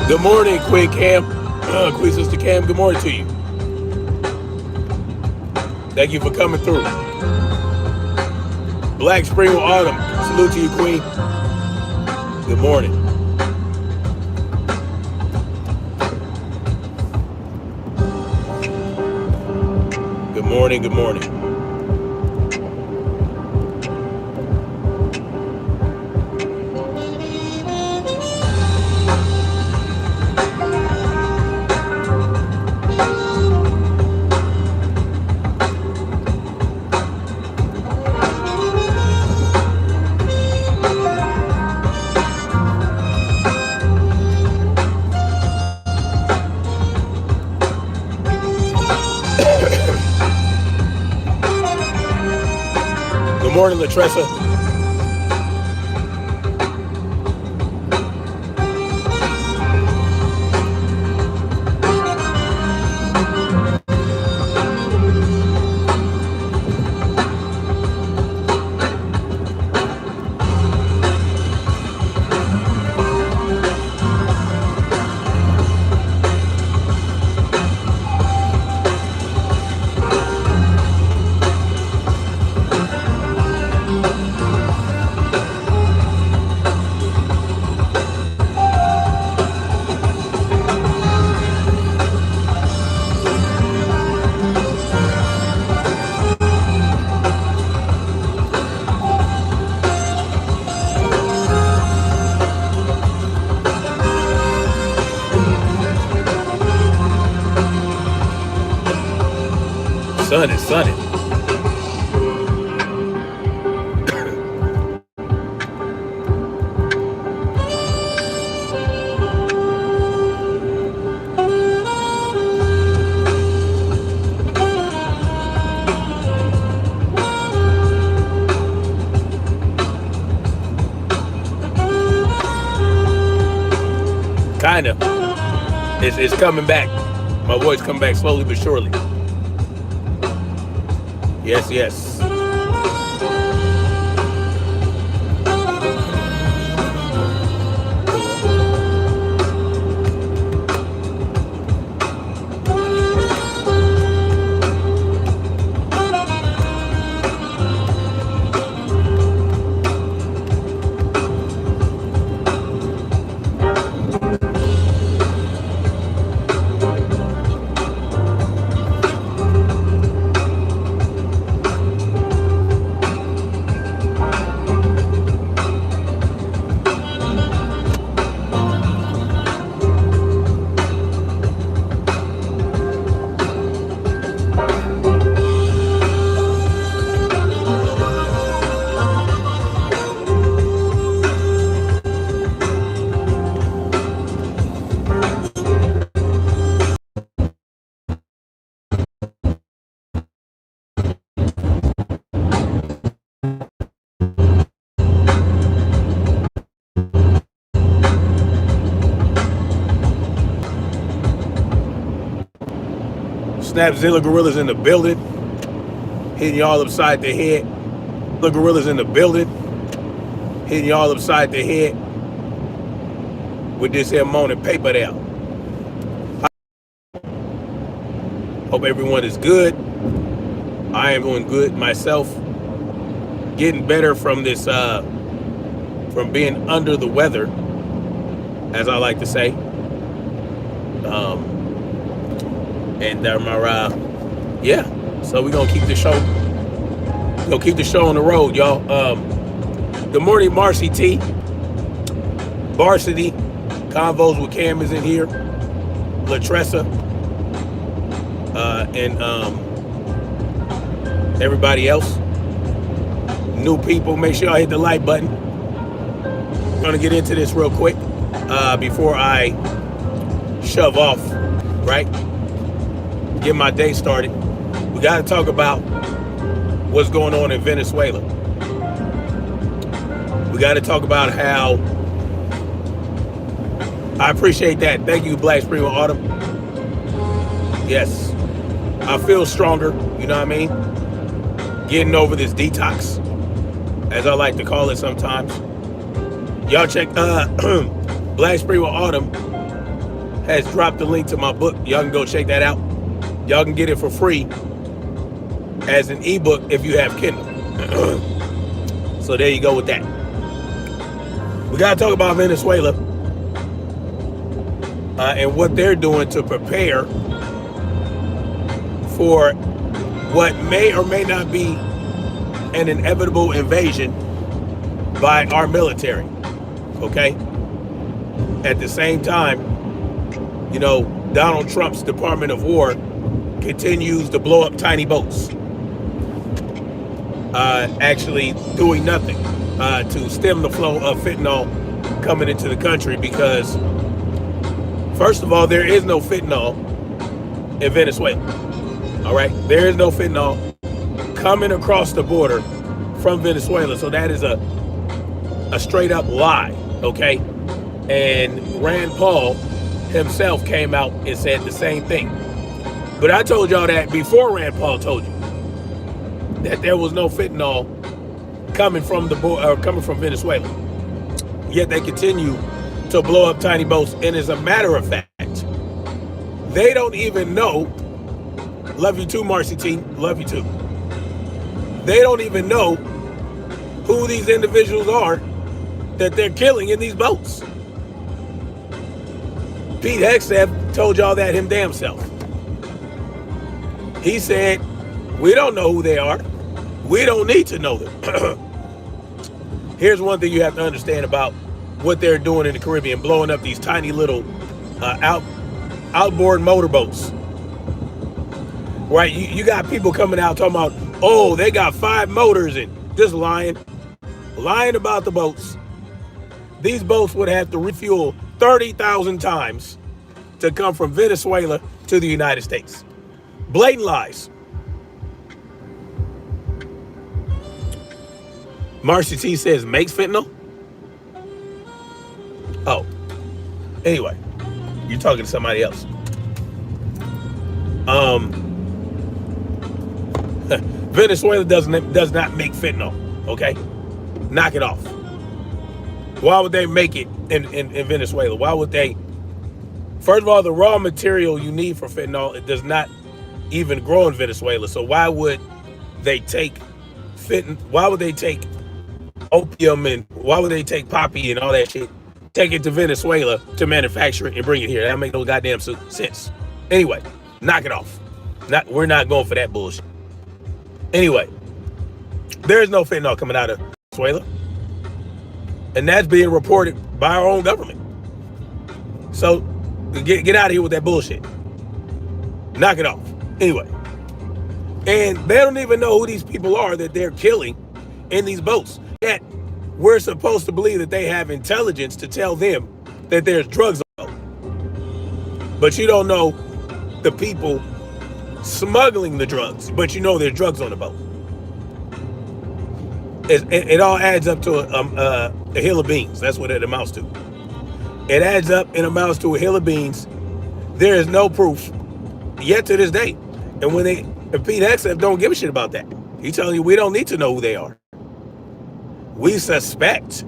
Good morning, Queen Cam. Queen Sister Cam, good morning to you. Thank you for coming through. Black Spring or Autumn, salute to you, Queen. Good morning. Good morning, good morning. Good morning, Latressa. Sun is sunny. Kind of. It's coming back. My voice coming back slowly but surely. Yes, yes. Snapzilla Gorillas in the building. Hitting y'all upside the head. The Gorillas in the building. Hitting y'all upside the head with this here morning paper there. Hope everyone is good. I am doing good myself. Getting better from this, from being under the weather, as I like to say. Yeah. So we're gonna keep the show. We're gonna keep the show on the road, y'all. Good morning, Marcy T. Varsity Convos with Cam is in here. Latressa. And everybody else. New people, make sure y'all hit the like button. I'm gonna get into this real quick before I shove off, right? Get my day started. We got to talk about what's going on in Venezuela. We got to talk about how I appreciate that. Thank you, Black Spring Autumn. Yes, I feel stronger. You know what I mean? Getting over this detox, as I like to call it sometimes. Y'all check Black Spring Autumn has dropped the link to my book. Y'all can go check that out. Y'all can get it for free as an ebook if you have Kindle. So there you go with that. We got to talk about Venezuela and what they're doing to prepare for what may or may not be an inevitable invasion by our military. Okay? At the same time, you know, Donald Trump's Department of War continues to blow up tiny boats, actually doing nothing to stem the flow of fentanyl coming into the country, because first of all, there is no fentanyl in Venezuela. All right, there is no fentanyl coming across the border from Venezuela, so that is a straight up lie. Okay, and Rand Paul himself came out and said the same thing. But I told y'all that before Rand Paul told you that there was no fentanyl coming from coming from Venezuela. Yet they continue to blow up tiny boats, and as a matter of fact, they don't even know. Love you too, Marcy T. Love you too. They don't even know who these individuals are that they're killing in these boats. Pete Hegseth told y'all that him damn self. He said, we don't know who they are. We don't need to know them. Here's one thing you have to understand about what they're doing in the Caribbean, blowing up these tiny little outboard motorboats. Right? You got people coming out talking about, oh, they got 5 motors, and just lying about the boats. These boats would have to refuel 30,000 times to come from Venezuela to the United States. Blatant lies. Marcy T says, makes fentanyl? Oh. Anyway, you're talking to somebody else. Venezuela does not make fentanyl, okay? Knock it off. Why would they make it in Venezuela? Why would they? First of all, the raw material you need for fentanyl, it does not even grow in Venezuela. So why would they take why would they take opium, and why would they take poppy and all that shit, take it to Venezuela to manufacture it and bring it here? That don't make no goddamn sense. Anyway, knock it off. We're not going for that bullshit. Anyway, there is no fentanyl coming out of Venezuela, and that's being reported by our own government. So get out of here with that bullshit. Knock it off. Anyway, and they don't even know who these people are that they're killing in these boats. Yet we're supposed to believe that they have intelligence to tell them that there's drugs on the boat. But you don't know the people smuggling the drugs, but you know there's drugs on the boat. It all adds up to a hill of beans. That's what it amounts to. It adds up and amounts to a hill of beans. There is no proof yet to this day. And Pete Hegseth don't give a shit about that. He's telling you we don't need to know who they are. We suspect,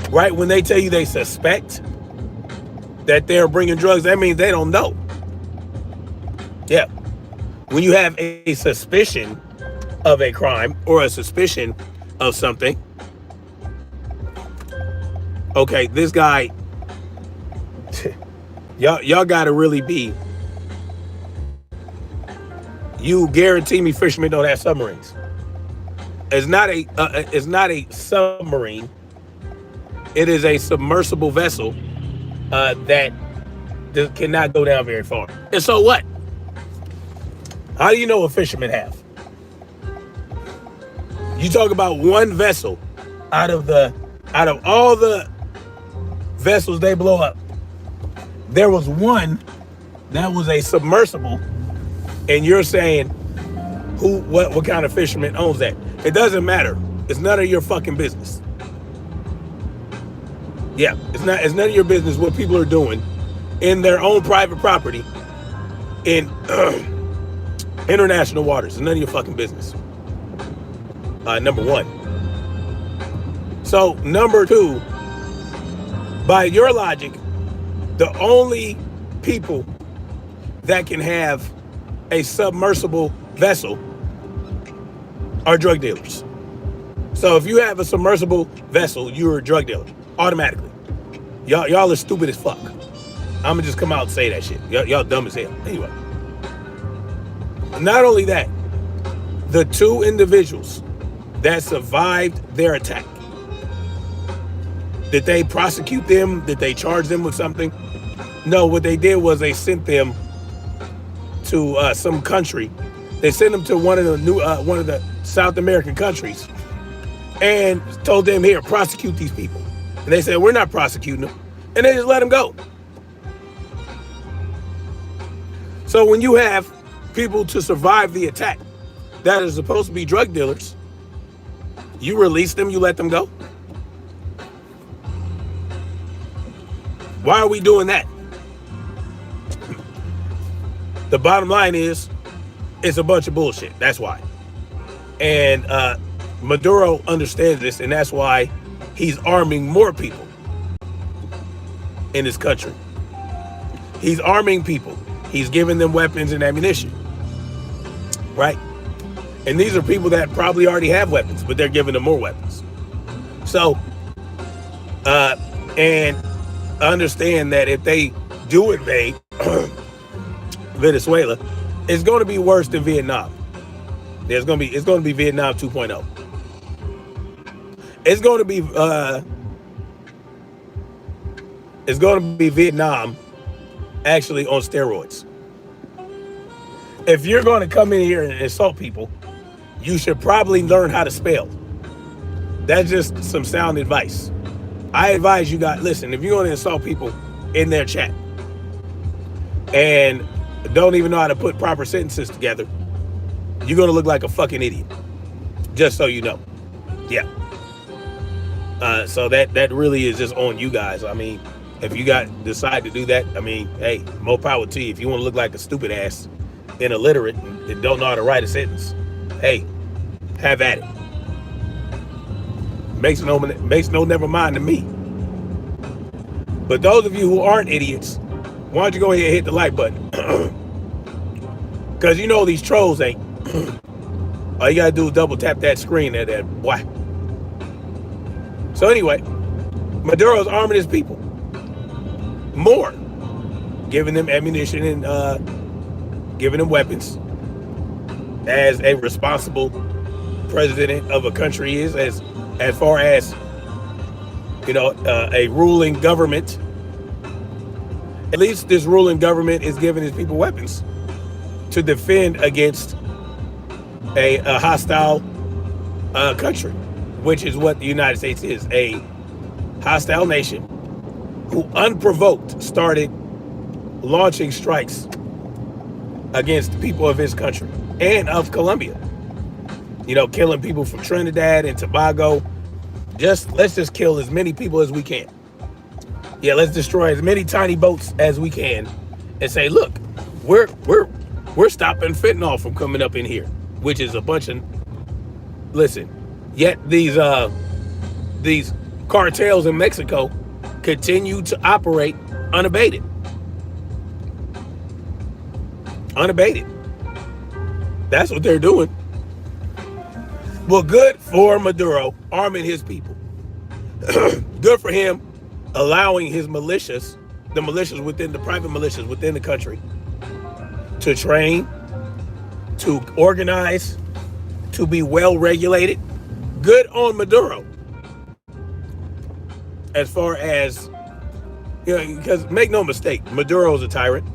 right? When they tell you they suspect that they're bringing drugs, that means they don't know. Yeah. When you have a suspicion of a crime or a suspicion of something, okay, this guy, y'all gotta really be, you guarantee me fishermen don't have submarines. It's not a submarine. It is a submersible vessel that cannot go down very far. And so what? How do you know what fishermen have? You talk about one vessel out of all the vessels they blow up. There was one that was a submersible, and you're saying what kind of fisherman owns that? It doesn't matter. It's none of your fucking business. Yeah, it's none of your business what people are doing in their own private property in international waters. It's none of your fucking business. Number one. So number two, by your logic, the only people that can have a submersible vessel are drug dealers. So if you have a submersible vessel, you're a drug dealer automatically. Y'all are stupid as fuck. I'm gonna just come out and say that shit. Y'all dumb as hell. Anyway, not only that, the two individuals that survived their attack, did they prosecute them? Did they charge them with something? No, what they did was they sent them to some country. They sent them to one of the South American countries and told them, here, prosecute these people. And they said, we're not prosecuting them. And they just let them go. So when you have people to survive the attack that are supposed to be drug dealers, you release them, you let them go? Why are we doing that? The bottom line is, it's a bunch of bullshit. That's why. And Maduro understands this, and that's why he's arming more people in his country. He's arming people. He's giving them weapons and ammunition. Right? And these are people that probably already have weapons, but they're giving them more weapons. So, and understand that if they do invade Venezuela, it's going to be worse than Vietnam. It's going to be Vietnam 2.0. It's going to be Vietnam actually on steroids. If you're going to come in here and insult people, you should probably learn how to spell. That's just some sound advice. I advise you guys, listen, if you're going to insult people in their chat and don't even know how to put proper sentences together, you're going to look like a fucking idiot. Just so you know. Yeah. So that really is just on you guys. I mean, if you decide to do that, I mean, hey, more power to you. If you want to look like a stupid ass and illiterate and don't know how to write a sentence, hey, have at it. Makes no never mind to me. But those of you who aren't idiots, why don't you go ahead and hit the like button? Because you know these trolls ain't. All you gotta do is double tap that screen there, boy. So anyway, Maduro's arming his people more, giving them ammunition and giving them weapons, as a responsible president of a country is, as far as, you know, a ruling government. At least this ruling government is giving his people weapons to defend against a hostile country, which is what the United States is, a hostile nation who unprovoked started launching strikes against the people of his country and of Colombia. You know, killing people from Trinidad and Tobago. Let's just kill as many people as we can. Yeah, let's destroy as many tiny boats as we can and say, look, we're stopping fentanyl from coming up in here, which is a bunch of, listen, yet these cartels in Mexico continue to operate unabated. Unabated. That's what they're doing. Well, good for Maduro arming his people. Good for him allowing his militias, the militias within the private militias within the country, to train, to organize, to be well regulated. Good on Maduro. As far as, you know, because make no mistake, Maduro's a tyrant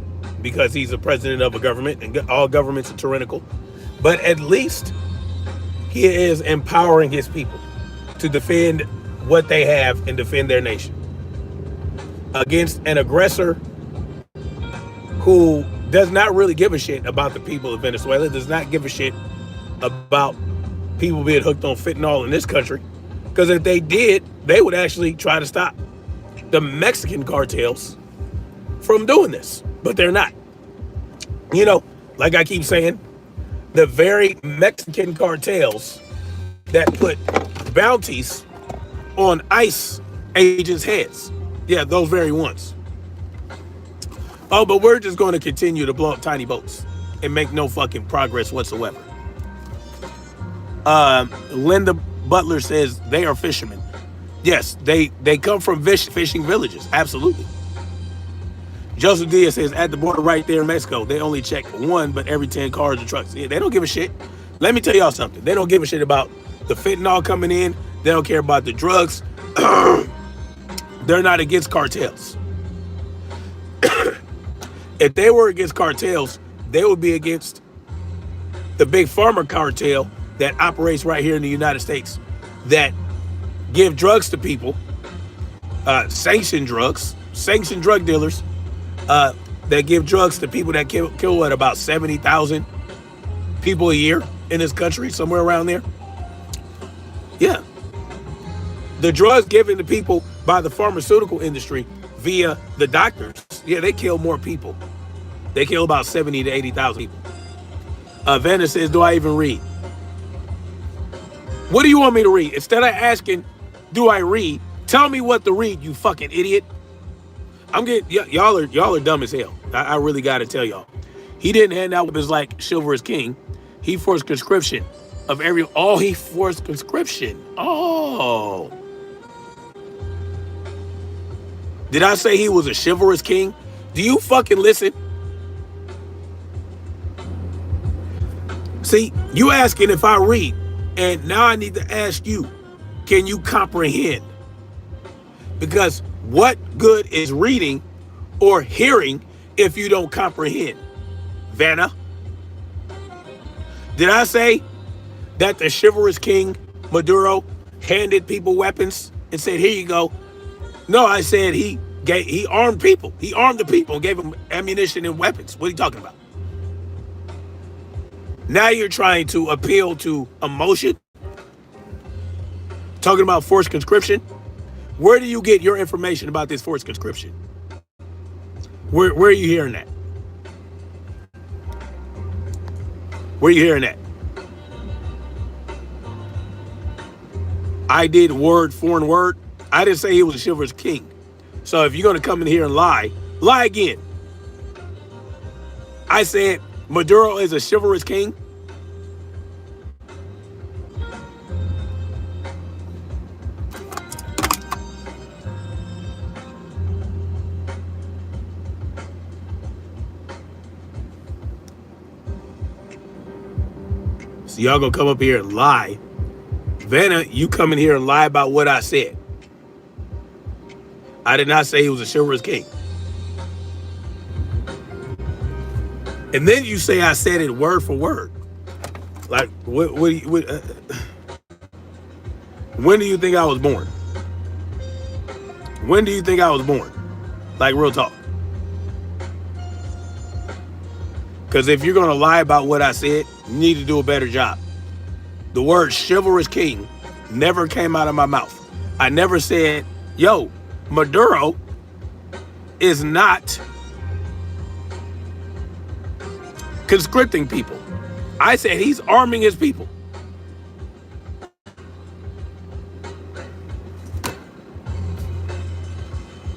because he's a president of a government and all governments are tyrannical. But at least he is empowering his people to defend what they have and defend their nation against an aggressor who does not really give a shit about the people of Venezuela, does not give a shit about people being hooked on fentanyl in this country. Because if they did, they would actually try to stop the Mexican cartels from doing this. But they're not. You know, like I keep saying, the very Mexican cartels that put bounties on ICE agents' heads. Yeah, those very ones. Oh, but we're just going to continue to blow up tiny boats and make no fucking progress whatsoever. Linda Butler says they are fishermen. Yes, they come from fishing villages. Absolutely. Joseph Diaz says at the border right there in Mexico, they only check one, but every 10 cars or trucks. Yeah, they don't give a shit. Let me tell y'all something. They don't give a shit about the fentanyl coming in. They don't care about the drugs. They're not against cartels. If they were against cartels, they would be against the big pharma cartel that operates right here in the United States, that give drugs to people, sanctioned drug dealers, that give drugs to people that kill what, about 70,000 people a year in this country, somewhere around there. Yeah. The drugs given to people by the pharmaceutical industry via the doctors, yeah, they kill more people. They kill about 70 to 80,000 people. Vanna says, do I even read? What do you want me to read? Instead of asking, do I read? Tell me what to read, you fucking idiot. I'm getting, y'all are dumb as hell. I really got to tell y'all. He didn't hand out his like chivalrous king. He forced conscription of he forced conscription. Oh. Did I say he was a chivalrous king? Do you fucking listen? See, you asking if I read, and now I need to ask you, can you comprehend? Because what good is reading or hearing if you don't comprehend? Vanna? Did I say that the chivalrous king, Maduro, handed people weapons and said, here you go? No, I said he armed people. He armed the people and gave them ammunition and weapons. What are you talking about? Now you're trying to appeal to emotion? Talking about forced conscription? Where do you get your information about this forced conscription? Where are you hearing that? Where are you hearing that? I did foreign word. I didn't say he was a chivalrous king. So if you're going to come in here and lie again. I said Maduro is a chivalrous king. So y'all gonna come up here and lie. Vanna, you come in here and lie about what I said. I did not say he was a chivalrous king. And then you say I said it word for word. Like, when do you think I was born? When do you think I was born? Like, real talk. Because if you're going to lie about what I said, you need to do a better job. The word chivalrous king never came out of my mouth. I never said, yo, Maduro is not conscripting people. I said he's arming his people.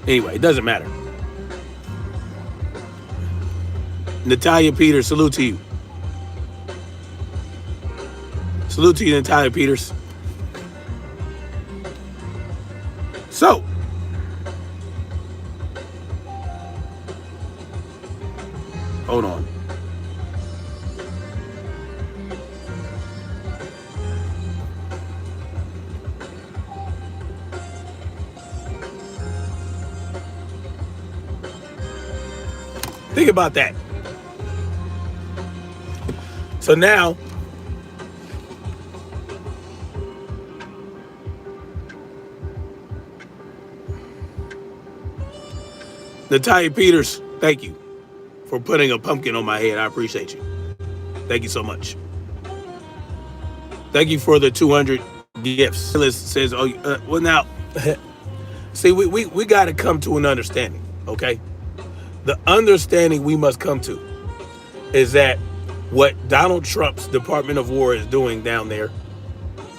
Anyway, it doesn't matter. Natalia Peters, salute to you. Salute to you, Natalia Peters. So, hold on. Think about that. So now, Natalia Peters, thank you for putting a pumpkin on my head. I appreciate you. Thank you so much. Thank you for the 200 gifts. Silas says, oh, well now, see, we got to come to an understanding, okay? The understanding we must come to is that what Donald Trump's Department of War is doing down there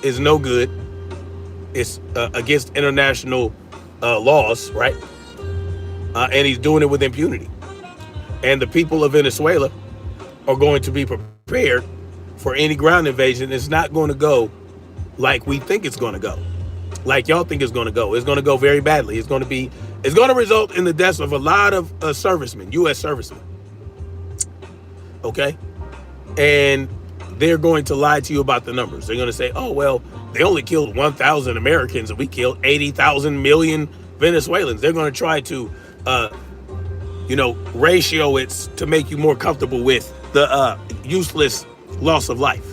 is no good. It's against international laws, right? And he's doing it with impunity. And the people of Venezuela are going to be prepared for any ground invasion. It's not going to go like we think it's going to go, like y'all think it's going to go. It's going to go very badly. It's going to result in the deaths of a lot of servicemen, U.S. servicemen. Okay? And they're going to lie to you about the numbers. They're going to say, oh, well, they only killed 1,000 Americans and we killed 80,000 million Venezuelans. They're going to try to, ratio it to make you more comfortable with the useless loss of life.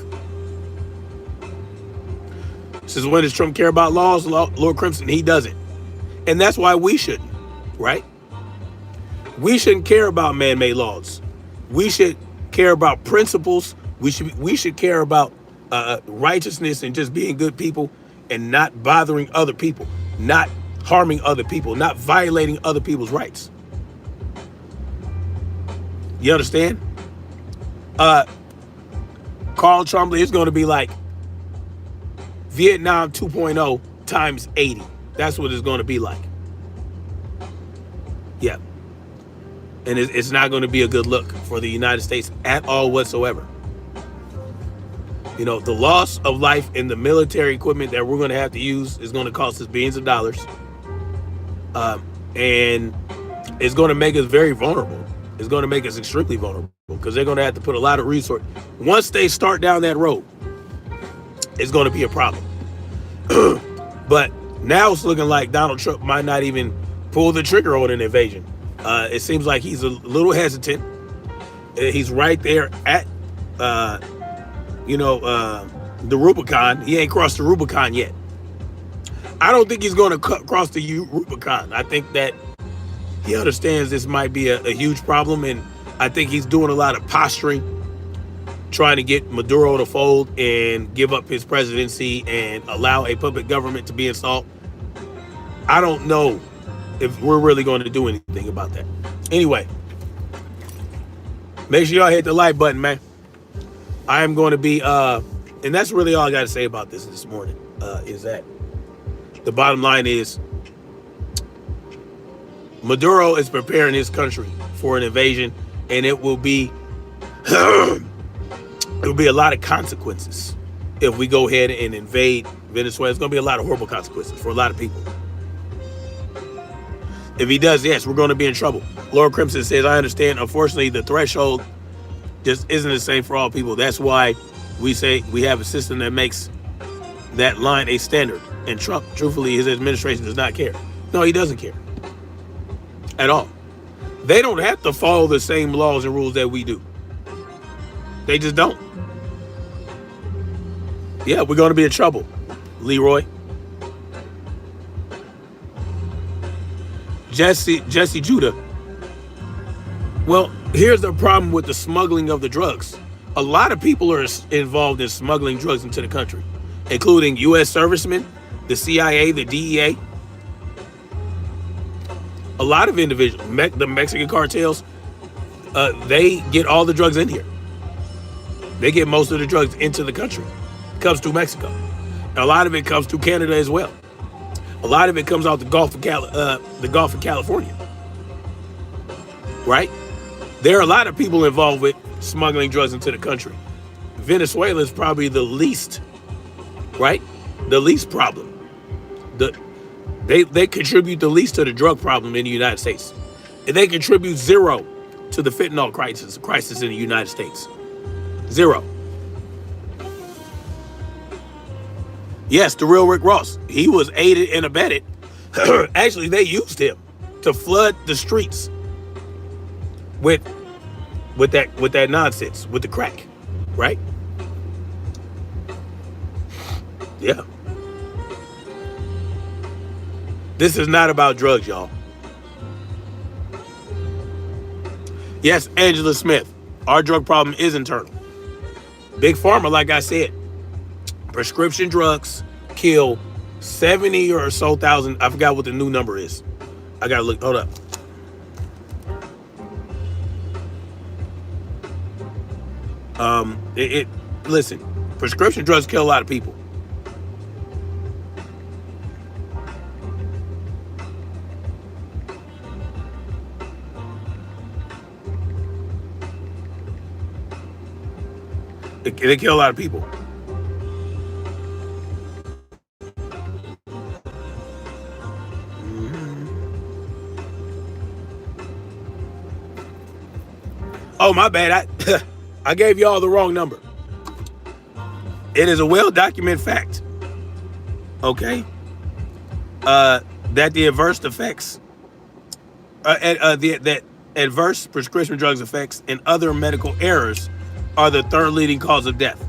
Since when does Trump care about laws? Lord Crimson, he doesn't. And that's why we shouldn't, right? We shouldn't care about man-made laws. We should care about principles. We should care about righteousness and just being good people and not bothering other people, not harming other people, not violating other people's rights. You understand? Carl Trumbley is going to be like Vietnam 2.0 times 80. That's what it's going to be like. Yeah. And it's not going to be a good look for the United States at all whatsoever. The loss of life in the military equipment that we're going to have to use is going to cost us billions of dollars. And it's going to make us very vulnerable. It's going to make us extremely vulnerable because they're going to have to put a lot of resources. Once they start down that road, it's going to be a problem. But now it's looking like Donald Trump might not even pull the trigger on an invasion. It seems like he's a little hesitant. He's right there at, the Rubicon. He ain't crossed the Rubicon yet. I don't think he's going to cross the Rubicon. I think that he understands this might be a huge problem, and I think he's doing a lot of posturing, trying to get Maduro to fold and give up his presidency and allow a puppet government to be installed. I don't know if we're really going to do anything about that. Anyway, make sure y'all hit the like button, man. I am going to be, and that's really all I got to say about this morning, is that the bottom line is Maduro is preparing his country for an invasion, and it will be a lot of consequences if we go ahead and invade Venezuela. It's going to be a lot of horrible consequences for a lot of people. If he does, yes, we're going to be in trouble. Lord Crimson says, I understand. Unfortunately, the threshold just isn't the same for all people. That's why we say we have a system that makes that line a standard. And Trump, truthfully, his administration does not care. No, he doesn't care at all. They don't have to follow the same laws and rules that we do. They just don't. Yeah, we're going to be in trouble, Leroy. Jesse Judah. Well, here's the problem with the smuggling of the drugs. A lot of people are involved in smuggling drugs into the country, including U.S. servicemen, the CIA, the DEA. A lot of individuals, the Mexican cartels, they get all the drugs in here. They get most of the drugs into the country. It comes through Mexico. And a lot of it comes through Canada as well. A lot of it comes out the Gulf of California. Right? There are a lot of people involved with smuggling drugs into the country. Venezuela is probably the least, right? The least problem. They contribute the least to the drug problem in the United States. And they contribute zero to the fentanyl crisis in the United States. Zero. Yes, the real Rick Ross. He was aided and abetted. Actually, they used him to flood the streets with that nonsense, with the crack, right? Yeah. This is not about drugs, y'all. Yes, Angela Smith, our drug problem is internal. Big Pharma, like I said, prescription drugs kill 70 or so thousand. I forgot what the new number is. I gotta look. Hold up. Listen, prescription drugs kill a lot of people. They kill a lot of people. Oh, my bad. I gave y'all the wrong number. It is a well-documented fact, okay, that the adverse effects, that adverse prescription drugs effects and other medical errors are the third leading cause of death.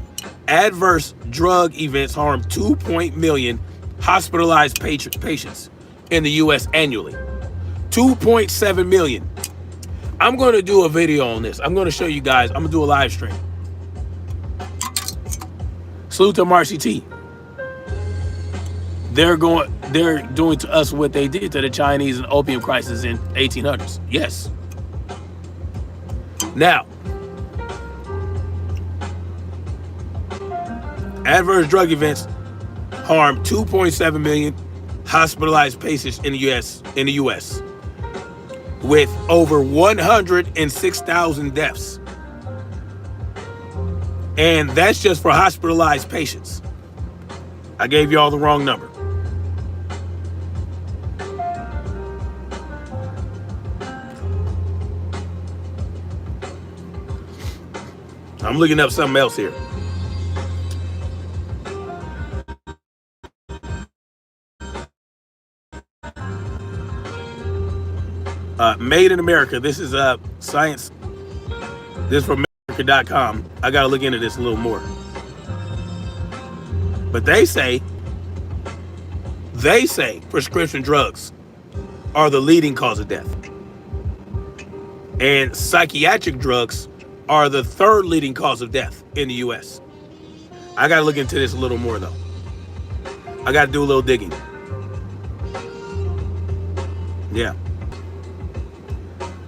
Adverse drug events harm 2 million hospitalized patients in the U.S. annually. 2.7 million. I'm going to do a video on this. I'm going to show you guys. I'm going to do a live stream. Salute to MRCT. They're doing to us what they did to the Chinese and opium crisis in 1800s. Yes. Now, adverse drug events harm 2.7 million hospitalized patients in the U.S. with over 106,000 deaths. And that's just for hospitalized patients. I gave y'all the wrong number. I'm looking up something else here. Made in America. This is science. This is from America.com. I got to look into this a little more. But they say prescription drugs are the leading cause of death. And psychiatric drugs are the third leading cause of death in the U.S. I got to look into this a little more, though. I got to do a little digging. Yeah.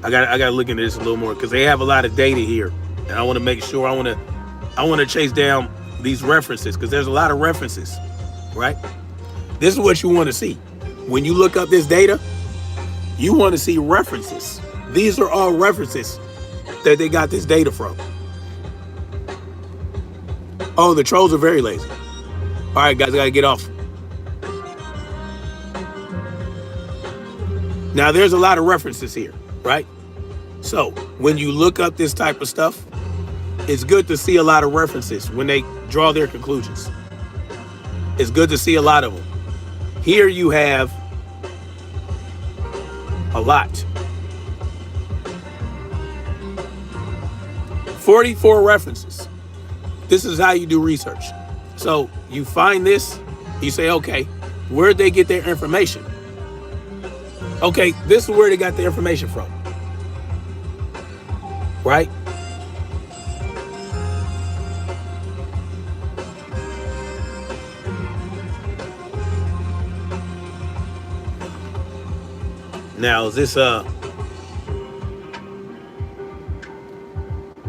I got to look into this a little more because they have a lot of data here. And I want to make sure, I want to chase down these references because there's a lot of references, right? This is what you want to see. When you look up this data, you want to see references. These are all references that they got this data from. Oh, the trolls are very lazy. All right, guys, I got to get off. Now, there's a lot of references here, right? So when you look up this type of stuff, it's good to see a lot of references when they draw their conclusions. It's good to see a lot of them. Here you have a lot. 44 references. This is how you do research. So you find this, you say, okay, where'd they get their information? Okay, this is where they got the information from. Right? Now, is this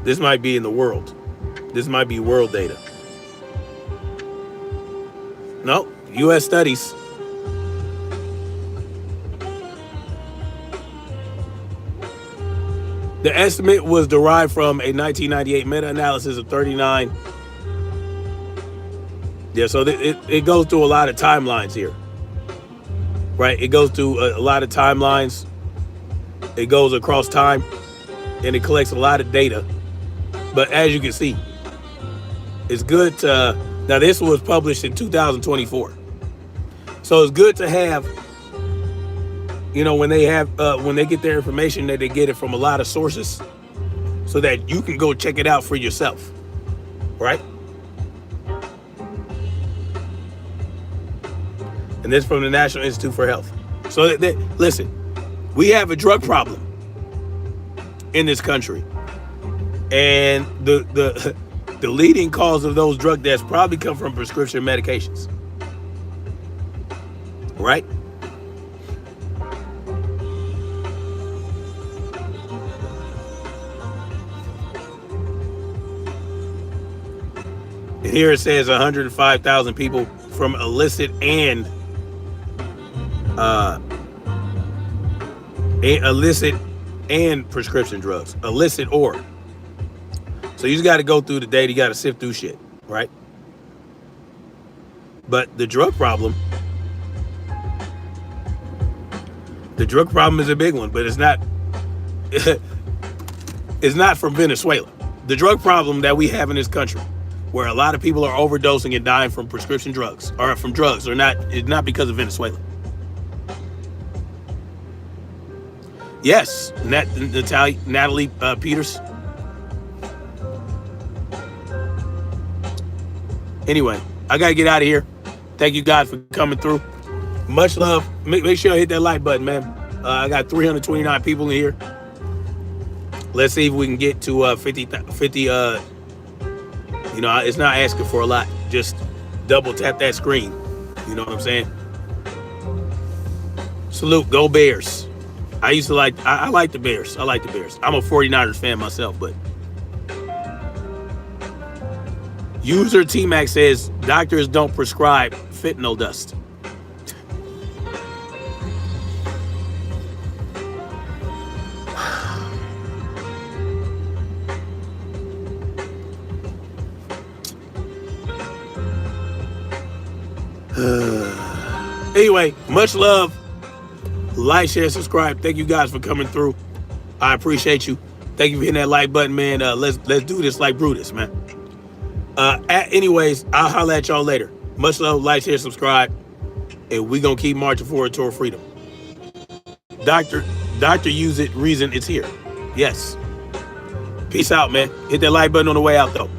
this might be in the world. This might be world data. No, U.S. studies. The estimate was derived from a 1998 meta-analysis of 39. Yeah, so it goes through a lot of timelines here. Right? It goes through a lot of timelines. It goes across time. And it collects a lot of data. But as you can see, it's good to... Now, this was published in 2024. So it's good to have... You know, when they get their information, that they get it from a lot of sources so that you can go check it out for yourself, right? And this from the National Institute for Health. So listen, we have a drug problem in this country. And the leading cause of those drug deaths probably come from prescription medications, right? And here it says 105,000 people from illicit and prescription drugs, illicit or. So you just got to go through the day. You got to sift through shit, right? But the drug problem is a big one, but it's not. It's not from Venezuela. The drug problem that we have in this country, where a lot of people are overdosing and dying from prescription drugs or from drugs, it's not because of Venezuela. Yes, Natalie Peters. Anyway, I gotta get out of here. Thank you guys for coming through. Much love. Make sure you hit that like button, man. I got 329 people in here. Let's see if we can get to 50. It's not asking for a lot. Just double tap that screen. You know what I'm saying? Salute. Go Bears. I like the Bears. I like the Bears. I'm a 49ers fan myself, but user T-Mac says doctors don't prescribe fentanyl dust. Anyway, much love. Like, share, subscribe. Thank you guys for coming through. I appreciate you. Thank you for hitting that like button, man. Let's do this like Brutus, man. Anyways, I'll holler at y'all later. Much love. Like, share, subscribe, and we gonna keep marching forward toward freedom. Doctor, use it. Reason it's here. Yes. Peace out, man. Hit that like button on the way out, though.